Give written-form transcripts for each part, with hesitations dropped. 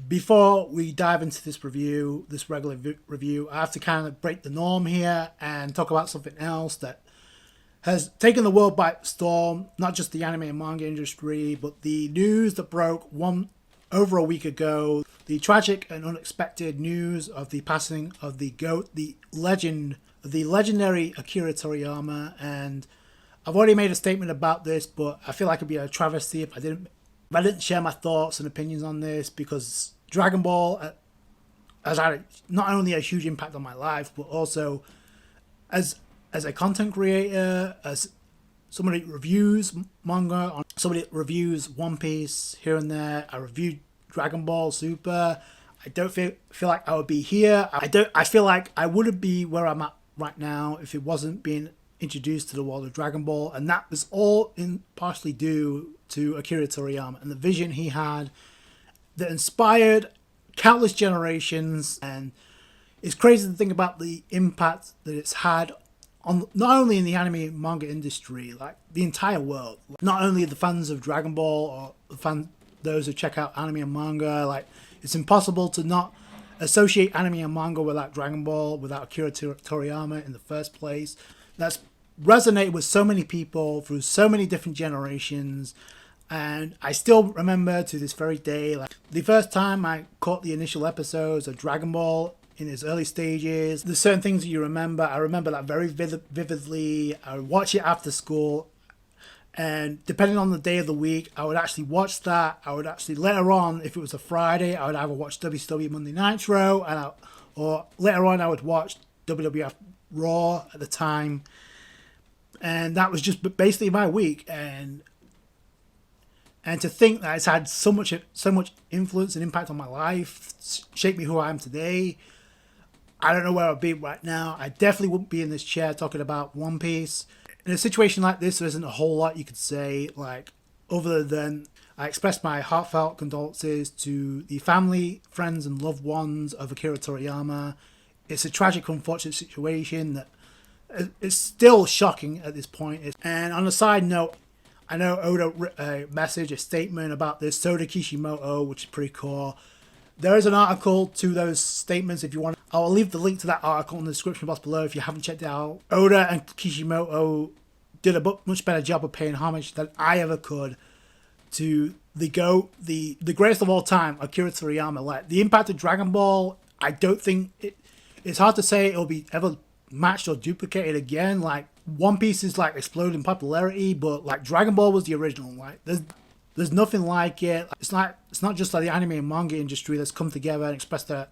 Before we dive into this review, this regular review, I have to kind of break the norm here and talk about something else that has taken the world by storm. Not just the anime and manga industry, but the news that broke over a week ago. The tragic and unexpected news of the passing of the GOAT, the legendary Akira Toriyama. And I've already made a statement about this, but I feel like it'd be a travesty if I didn't share my thoughts and opinions on this, because Dragon Ball has had not only a huge impact on my life, but also as a content creator, as somebody that reviews manga, somebody that reviews One Piece here and there. I reviewed Dragon Ball Super. I don't feel like I would be here. I feel like I wouldn't be where I'm at right now if it wasn't being introduced to the world of Dragon Ball, and that was all partially due to Akira Toriyama and the vision he had that inspired countless generations. And it's crazy to think about the impact that it's had on not only in the anime and manga industry, like the entire world. Not only the fans of Dragon Ball or those who check out anime and manga. Like, it's impossible to not associate anime and manga without Dragon Ball, without Akira Toriyama in the first place. That's resonated with so many people through so many different generations. And I still remember to this very day, like the first time I caught the initial episodes of Dragon Ball in its early stages. There's certain things that you remember. I remember that very vividly. I would watch it after school, and depending on the day of the week, I would actually watch that. I would actually later on, if it was a Friday, I would either watch WCW Monday Nitro, or later on I would watch WWF Raw at the time. And that was just basically my week. And to think that it's had so much influence and impact on my life, shaped me who I am today, I don't know where I'd be right now. I definitely wouldn't be in this chair talking about One Piece. In a situation like this, there isn't a whole lot you could say, like, other than I express my heartfelt condolences to the family, friends, and loved ones of Akira Toriyama. It's a tragic, unfortunate situation that is still shocking at this point. And on a side note, I know Oda wrote a statement about this, so did Kishimoto, which is pretty cool. There is an article to those statements if you want. I'll leave the link to that article in the description box below if you haven't checked it out. Oda and Kishimoto did a much better job of paying homage than I ever could to the GOAT, the greatest of all time, Akira Toriyama. Like, the impact of Dragon Ball, I don't think it's hard to say it'll be ever matched or duplicated again. Like, One Piece is like exploded in popularity, but like Dragon Ball was the original. Like, there's nothing like it. It's not just like the anime and manga industry that's come together and expressed their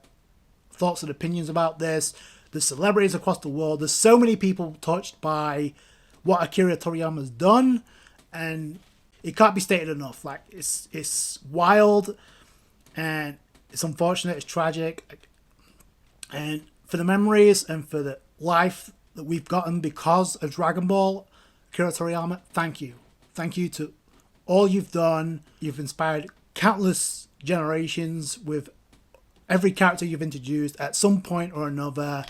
thoughts and opinions about this. There's celebrities across the world. There's so many people touched by what Akira Toriyama's done, and it can't be stated enough. Like, it's wild, and it's unfortunate. It's tragic, and for the memories and for the life that we've gotten because of Dragon Ball, Akira Toriyama, thank you. Thank you to all you've done. You've inspired countless generations with every character you've introduced at some point or another.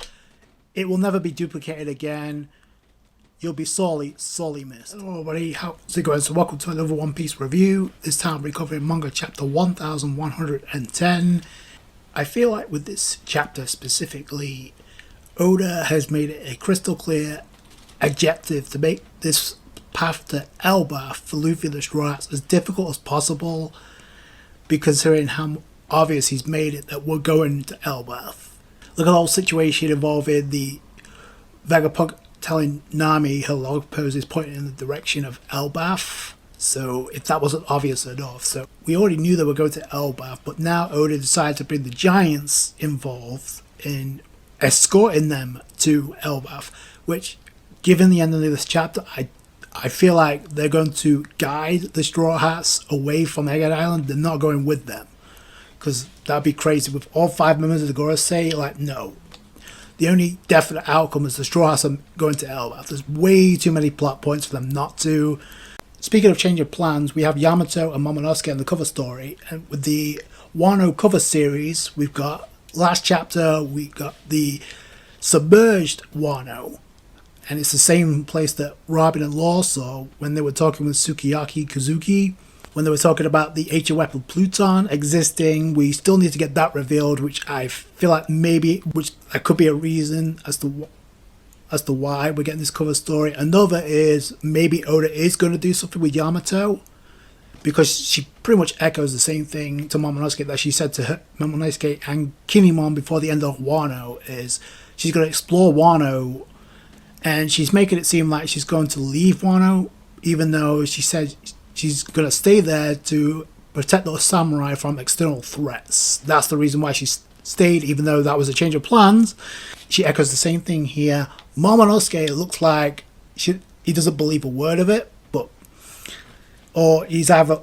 It will never be duplicated again. You'll be sorely missed. Hello everybody, how's it going? So welcome to another One Piece review. This time we're covering manga chapter 1110. I feel like with this chapter specifically, Oda has made it a crystal clear objective to make this path to Elbaf for Luffy the Straw Hats as difficult as possible, because considering how obvious he's made it that we're going to Elbaf. Look at the whole situation involving the Vegapunk telling Nami her log pose is pointing in the direction of Elbaf. So if that wasn't obvious enough, so we already knew they were going to Elbaf, but now Oda decided to bring the giants involved in escorting them to Elbaf, which, given the ending of this chapter, I feel like they're going to guide the Straw Hats away from Egghead Island. They're not going with them, because that'd be crazy with all 5 members of the Gorosei. Like, no, the only definite outcome is the Straw Hats are going to Elbaf. There's way too many plot points for them not to. Speaking of change of plans, we have Yamato and Momonosuke in the cover story, and with the Wano cover series, we've got last chapter, we got the submerged Wano, and it's the same place that Robin and Law saw when they were talking with Sukiyaki Kazuki. when they were talking about the ancient weapon Pluton existing. We still need to get that revealed, which I feel like maybe, which that could be a reason as to why we're getting this cover story. Another is maybe Oda is going to do something with Yamato, because she pretty much echoes the same thing to Momonosuke that she said to her, Momonosuke and Kinemon before the end of Wano, is she's going to explore Wano, and she's making it seem like she's going to leave Wano, even though she said she's going to stay there to protect those samurai from external threats. That's the reason why she stayed, even though that was a change of plans. She echoes the same thing here. Momonosuke, it looks like he doesn't believe a word of it, or he's either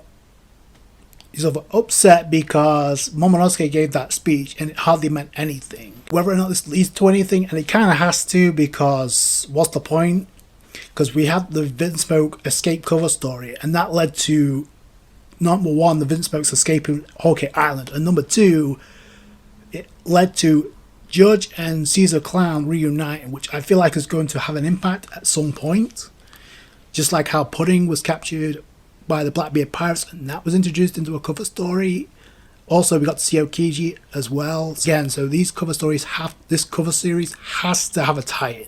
upset because Momonosuke gave that speech and it hardly meant anything. Whether or not this leads to anything, and it kind of has to, because what's the point? Because we had the Vinsmoke escape cover story, and that led to, number one, the Vinsmokes escaping Whole Cake Island, and number two, it led to Judge and Caesar Clown reuniting, which I feel like is going to have an impact at some point. Just like how Pudding was captured by the Blackbeard Pirates, and that was introduced into a cover story. Also, we got to see Okiji as well. Again, so these cover stories this cover series has to have a tie-in.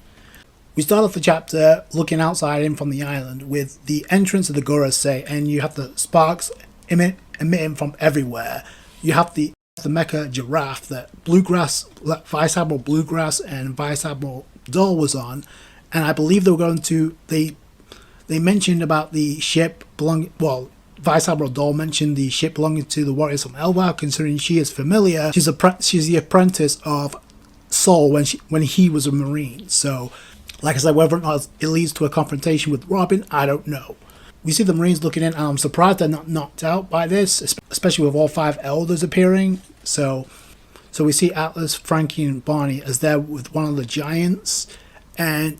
We start off the chapter looking outside in from the island with the entrance of the Gorosei, and you have the sparks emitting from everywhere. You have the mecha giraffe that Vice Admiral Bluegrass and Vice Admiral Dull was on, and I believe they were going to they mentioned about the ship Vice Admiral Dull mentioned the ship belonging to the warriors from Elbaf, considering she is familiar. She's the apprentice of Sol when he was a Marine. So, like I said, whether or not it leads to a confrontation with Robin, I don't know. We see the Marines looking in, and I'm surprised they're not knocked out by this, especially with all 5 elders appearing. So we see Atlas, Frankie, and Barney as they're with one of the giants, and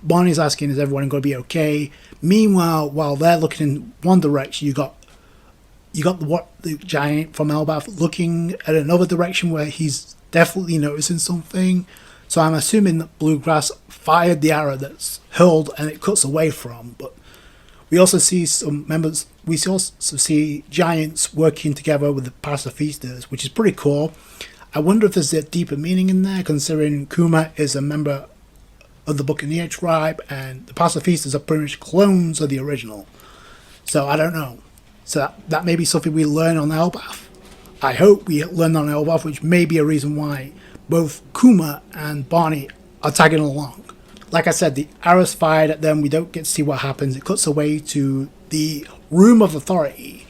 Barney's asking, is everyone going to be okay? Meanwhile, while they're looking in one direction, you got the giant from Elbaf looking at another direction where he's definitely noticing something. So I'm assuming that Bluegrass fired the arrow that's hurled and it cuts away from. But we also see some members. We also see giants working together with the pacifistas, which is pretty cool. I wonder if there's a deeper meaning in there, considering Kuma is a member of the Buccaneer tribe, and the pacifistas are pretty much clones of the original. So I don't know. So that may be something we learn on Elbaf. I hope we learn on Elbaf, which may be a reason why both Kuma and Barney are tagging along. Like I said, the arrow's fired at them. We don't get to see what happens. It cuts away to the Room of Authority,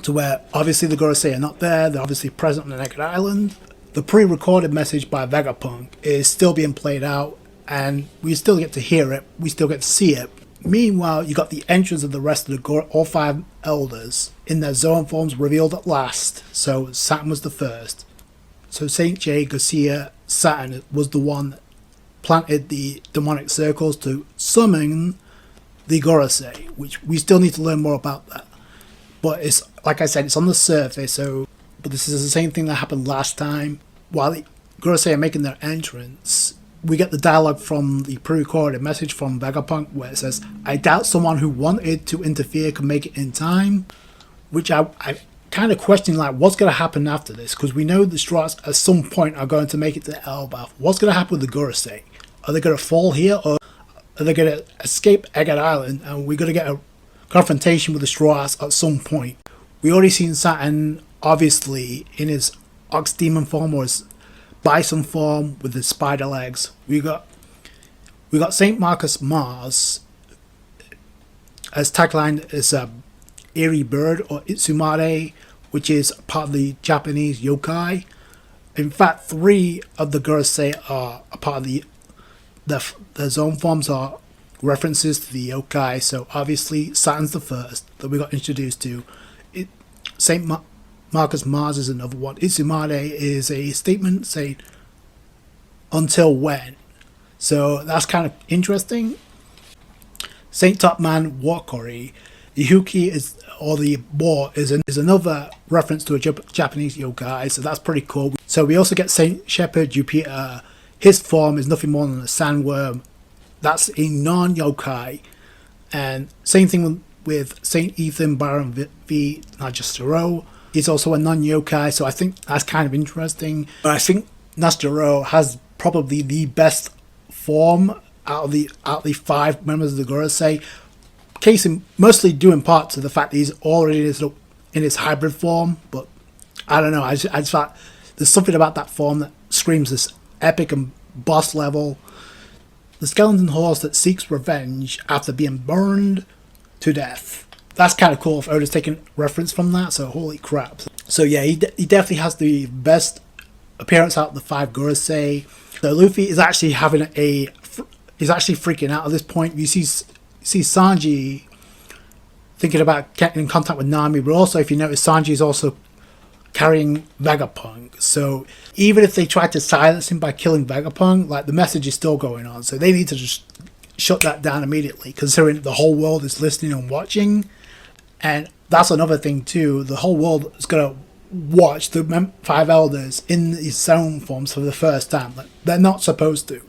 to where obviously the Gorosei are not there. They're obviously present on the Naked Island. The pre-recorded message by Vegapunk is still being played out, and we still get to hear it. We still get to see it. Meanwhile, you got the entrance of the rest of all 5 elders in their Zoan forms revealed at last. So Saturn was the first. So Saint J, Garcia, Saturn was the one that planted the demonic circles to summon the Gorosei, which we still need to learn more about that. But it's, like I said, it's on the surface. But this is the same thing that happened last time. While the Gorosei are making their entrance, we get the dialogue from the pre-recorded message from Vegapunk where it says, "I doubt someone who wanted to interfere could make it in time," which I kind of question, like, what's going to happen after this? Because we know the Strats at some point are going to make it to Elbaf. What's going to happen with the Gorosei? Are they going to fall here, or are they going to escape Egghead Island, and we're going to get a confrontation with the Strats at some point? We already seen Saturn, obviously, in his Ox Demon form or his Bison form with the spider legs. We got Saint Marcus Mars as tagline as a Eerie Bird or Itsumare, which is part of the Japanese yokai. In fact, 3 of the Gorosei are a part of the Zoan forms are references to the yokai. So obviously Saturn's the first that we got introduced to. Saint Marcus Mars is another one. Itsumare is a statement saying until when. So that's kind of interesting. Saint Topman Wakori, Yuki is, or the War is another reference to a Japanese yokai, so that's pretty cool. So we also get Saint Shepherd Jupiter. His form is nothing more than a sandworm. That's a non-yokai. And same thing with Saint Ethan Baron v Najastero. He's also a non-yokai, so I think that's kind of interesting. But I think Najastero has probably the best form out of the 5 members of the Gorosei. Case in mostly due in part to the fact that he's already in his hybrid form, but I don't know. I just thought there's something about that form that screams this epic and boss level. The skeleton horse that seeks revenge after being burned to death. That's kind of cool if Oda's taking reference from that, so holy crap. So yeah, he definitely has the best appearance out of the 5 Gorosei. So Luffy is actually he's actually freaking out at this point. You see Sanji thinking about getting in contact with Nami, but also if you notice, Sanji is also carrying Vegapunk. So even if they try to silence him by killing Vegapunk, like the message is still going on. So they need to just shut that down immediately, considering the whole world is listening and watching. And that's another thing too. The whole world is gonna watch the 5 elders in these own forms for the first time. Like, they're not supposed to.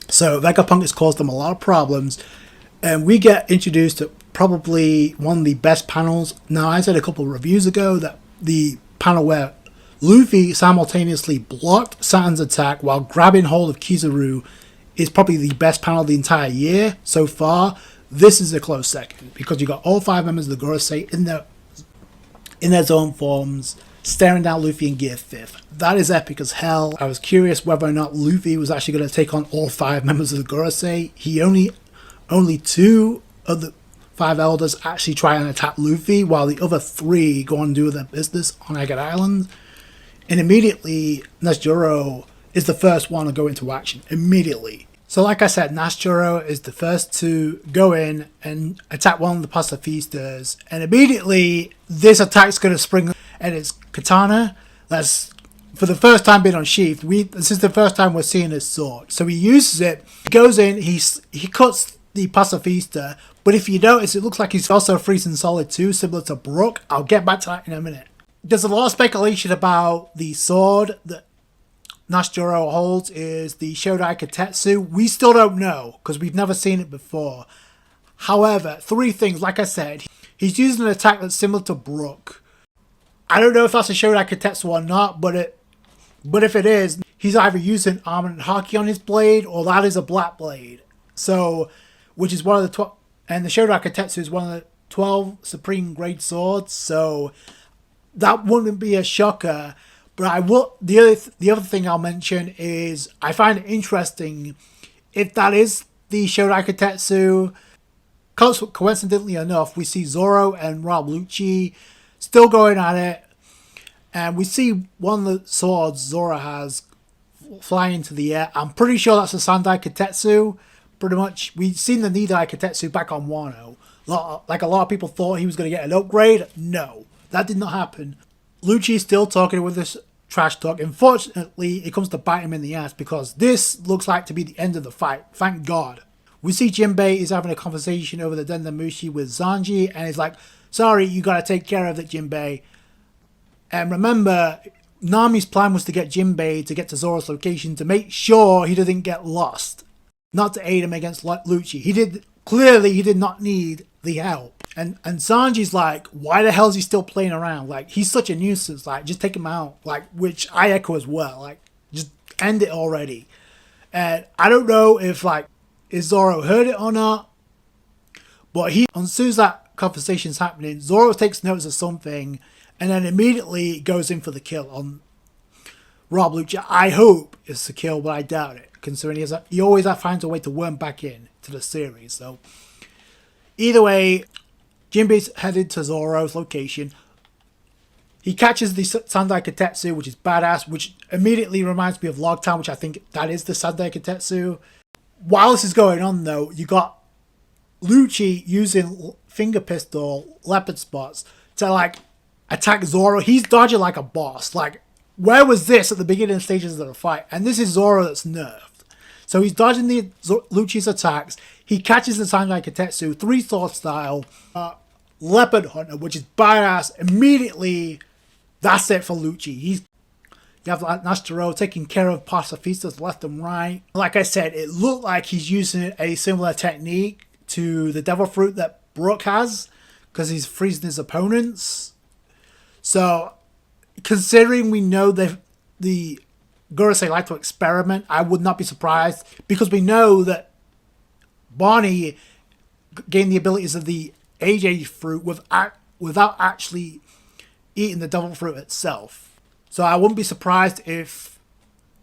So Vegapunk has caused them a lot of problems, and we get introduced to probably one of the best panels. Now, I said a couple of reviews ago that the panel where Luffy simultaneously blocked Saturn's attack while grabbing hold of Kizaru is probably the best panel of the entire year so far. This is a close second, because you got all 5 members of the Gorosei in their zone forms, staring down Luffy in Gear 5th. That is epic as hell. I was curious whether or not Luffy was actually going to take on all 5 members of the Gorosei. Only 2 of the 5 elders actually try and attack Luffy, while the other 3 go and do their business on Agate Island. And immediately, Najastero is the first one to go into action. Immediately. So like I said, Najastero is the first to go in and attack one of the pacifistas. And immediately, this attack's going to spring, and it's katana that's for the first time been unsheathed. This is the first time we're seeing his sword. So he uses it, he goes in, he cuts the pacifista, but if you notice, it looks like he's also freezing solid too, similar to Brook. I'll get back to that in a minute. There's a lot of speculation about the sword that Najastero holds is the Shodai Katetsu. We still don't know, because we've never seen it before. However, 3 things, like I said, he's using an attack that's similar to Brook. I don't know if that's a Shodai Katetsu or not, but if it is, he's either using Armament Haki on his blade, or that is a black blade. So, which is one of the 12, and the Shodai Katetsu is one of the 12 supreme grade swords, so that wouldn't be a shocker. But I will. The other thing I'll mention is I find it interesting if that is the Shodai Katetsu. Coincidentally enough, we see Zoro and Rob Lucci still going at it, and we see one of the swords Zoro has flying into the air. I'm pretty sure that's a Sandai Katetsu. Pretty much, we've seen the Nidai Katetsu back on Wano. Like a lot of people thought he was going to get an upgrade. No, that did not happen. Lucci is still talking with this trash talk. Unfortunately, it comes to bite him in the ass, because this looks like to be the end of the fight. Thank God. We see Jinbei is having a conversation over the Dendamushi with Sanji, and he's like, sorry, you gotta take care of it, Jinbei. And remember, Nami's plan was to get Jinbei to get to Zoro's location to make sure he didn't get lost. Not to aid him against Lucci. He did not need the help. And Sanji's like, why the hell is he still playing around? Like, he's such a nuisance. Like, just take him out. Like, which I echo as well. Like, just end it already. And I don't know if, like, is Zoro heard it or not. But as soon as that conversation's happening, Zoro takes notice of something, and then immediately goes in for the kill on Rob Lucci. I hope it's the kill, but I doubt it, considering he always finds a way to worm back in to the series. So, either way, Jinbei's headed to Zoro's location. He catches the Sandai Katetsu, which is badass, which immediately reminds me of Logtown, which I think that is the Sandai Katetsu. While this is going on, though, you got Lucci using finger pistol leopard spots to, like, attack Zoro. He's dodging like a boss. Like, where was this at the beginning stages of the fight? And this is Zoro that's nerfed. So he's dodging Lucci's attacks. He catches the Sandai Katetsu, 3-sword style, Leopard Hunter, which is badass. Immediately, that's it for Lucci. You have Najastero taking care of pacifistas left and right. Like I said, it looked like he's using a similar technique to the Devil Fruit that Brook has, because he's freezing his opponents. So, considering we know the Gorosei like to experiment, I would not be surprised, because we know that Bonnie gained the abilities of the age fruit without actually eating the devil fruit itself. So I wouldn't be surprised if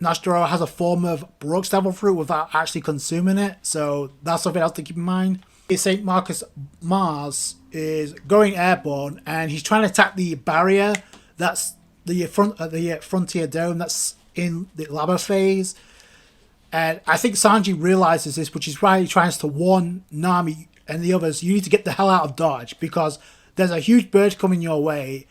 Zoro has a form of Brook's devil fruit without actually consuming it. So that's something else to keep in mind. St. Marcus Mars is going airborne, and he's trying to attack the barrier that's the frontier dome that's in the lava phase. And I think Sanji realizes this, which is why he tries to warn Nami and the others, you need to get the hell out of Dodge, because there's a huge bird coming your way.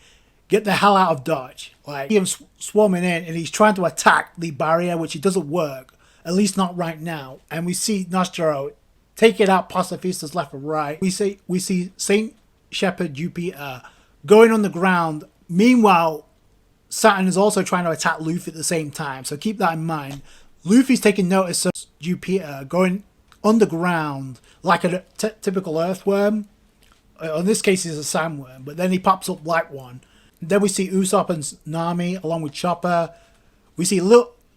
Get the hell out of Dodge. Like, him swarming in, and he's trying to attack the barrier, which it doesn't work, at least not right now. And we see Zoro taking out pacifistas left and right. We see Saint Shepherd Jupiter going on the ground. Meanwhile, Saturn is also trying to attack Luffy at the same time, so keep that in mind. Luffy's taking notice of Jupiter going underground like a typical earthworm. In this case, he's a sandworm, but then he pops up like one. Then we see Usopp and Nami along with Chopper. We see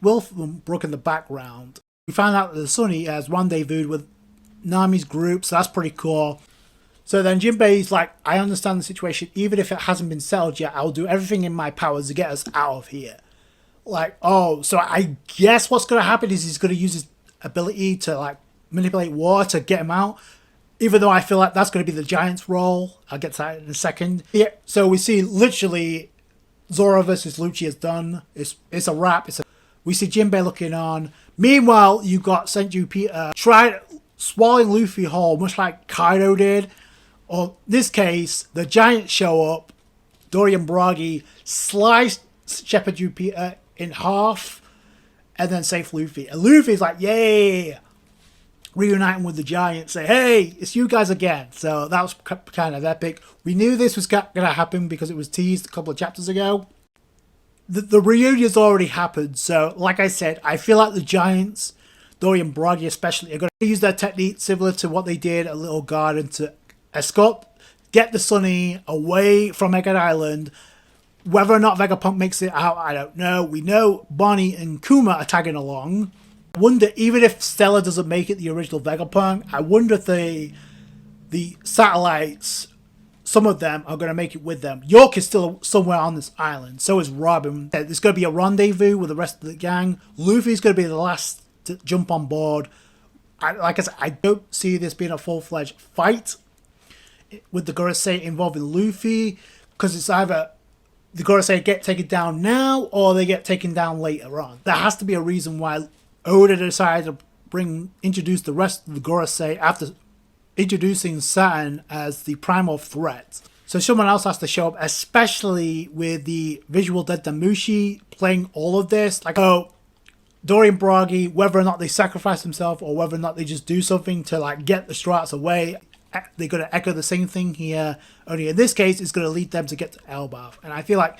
Wilfred Brook in the background. We find out that the Sunny has rendezvoused with Nami's group, so that's pretty cool. So then Jinbei's like, I understand the situation, even if it hasn't been settled yet, I'll do everything in my power to get us out of here. Like, oh, so I guess what's going to happen is he's going to use his ability to like manipulate water to get him out. Even though I feel like that's going to be the Giant's role. I'll get to that in a second. Yeah, so we see literally Zoro versus Lucci is done. It's a wrap. We see Jinbei looking on. Meanwhile, you got Saint Jupiter trying swallowing Luffy whole, much like Kaido did. Or in this case, the Giants show up. Dory and Bragi slice Shepherd Jupiter in half and then save Luffy. And Luffy's like, yay! Reuniting with the Giants, say, hey, it's you guys again. So that was kind of epic. We knew this was going to happen because it was teased a couple of chapters ago. The reunion's already happened. So, like I said, I feel like the Giants, Dory and Bragi especially, are going to use their technique similar to what they did at Little Garden to escort, get the Sunny away from Egghead Island. Whether or not Vegapunk makes it out, I don't know. We know Bonnie and Kuma are tagging along. I wonder, even if Stella doesn't make it the original Vegapunk, I wonder if the satellites, some of them are going to make it with them. York is still somewhere on this island. So is Robin. There's going to be a rendezvous with the rest of the gang. Luffy's going to be the last to jump on board. Like I said, I don't see this being a full-fledged fight with the Gorosei involving Luffy, because it's either the Gorosei get taken down now or they get taken down later on. There has to be a reason why Oda decided to introduce the rest of the Gorosei after introducing Saturn as the primal threat. So someone else has to show up, especially with the visual dead Damushi playing all of this. Like, oh, Dory and Bragi, whether or not they sacrifice themselves or whether or not they just do something to like get the Straw Hats away, they're going to echo the same thing here. Only in this case, it's going to lead them to get to Elbaf. And I feel like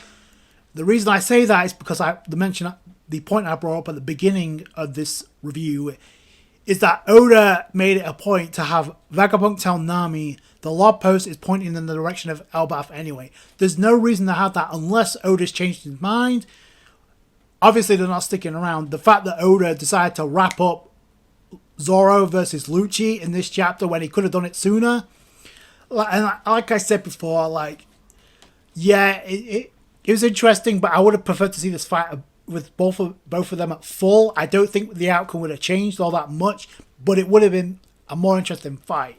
the reason I say that is because the point I brought up at the beginning of this review is that Oda made it a point to have Vegapunk tell Nami the log post is pointing in the direction of Elbaf anyway. There's no reason to have that unless Oda's changed his mind. Obviously, they're not sticking around. The fact that Oda decided to wrap up Zoro versus Lucci in this chapter when he could have done it sooner. And like I said before, like, yeah, it was interesting, but I would have preferred to see this fight with both of them at full. I don't think the outcome would have changed all that much, but it would have been a more interesting fight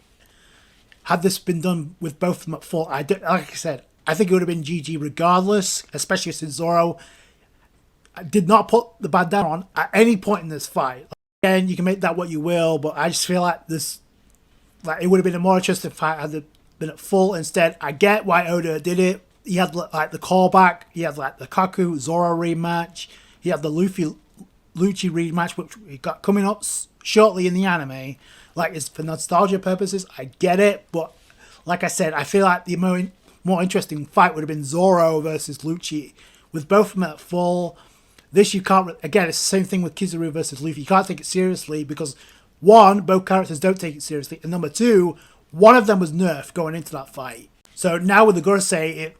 had this been done with both of them at full. Like I said, I think it would have been GG regardless, especially since Zoro did not put the bad down on at any point in this fight. Again, you can make that what you will, but I just feel like it would have been a more interesting fight had it been at full. Instead, I get why Oda did it. He had like the callback. He had like the Kaku Zoro rematch. He had the Lucci rematch, which we got coming up shortly in the anime. Like, it's for nostalgia purposes. I get it, but like I said, I feel like the more interesting fight would have been Zoro versus Lucci with both of them at full. This you can't. Again, it's the same thing with Kizaru versus Luffy. You can't take it seriously because one, both characters don't take it seriously, and number two, one of them was nerfed going into that fight. So now with the Gorosei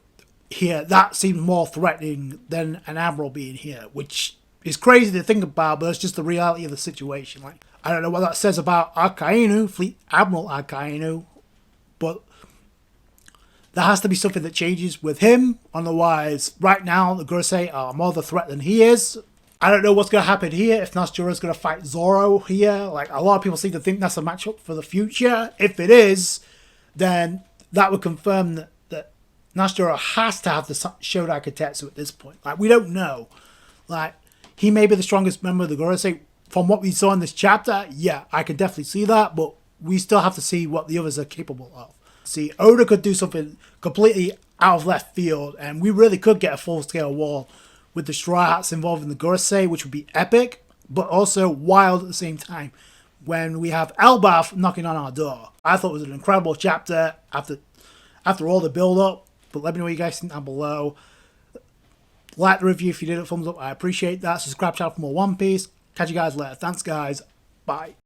here, that seems more threatening than an Admiral being here, which is crazy to think about, but it's just the reality of the situation. Like, I don't know what that says about Akainu, Fleet Admiral Akainu, but there has to be something that changes with him. Otherwise, right now, the Gorosei are more the threat than he is. I don't know what's going to happen here, if Nasjura's going to fight Zoro here. Like, a lot of people seem to think that's a matchup for the future. If it is, then that would confirm that Nasjura has to have the Shodan Katetsu at this point. Like, we don't know. Like, he may be the strongest member of the Gorosei. From what we saw in this chapter, yeah, I can definitely see that, but we still have to see what the others are capable of. See, Oda could do something completely out of left field, and we really could get a full-scale war with the Straw Hats involved in the Gorosei, which would be epic, but also wild at the same time, when we have Elbaf knocking on our door. I thought it was an incredible chapter after all the build-up, but let me know what you guys think down below. Like the review if you did it, thumbs up, I appreciate that. Subscribe to the channel for more One Piece. Catch you guys later. Thanks, guys. Bye.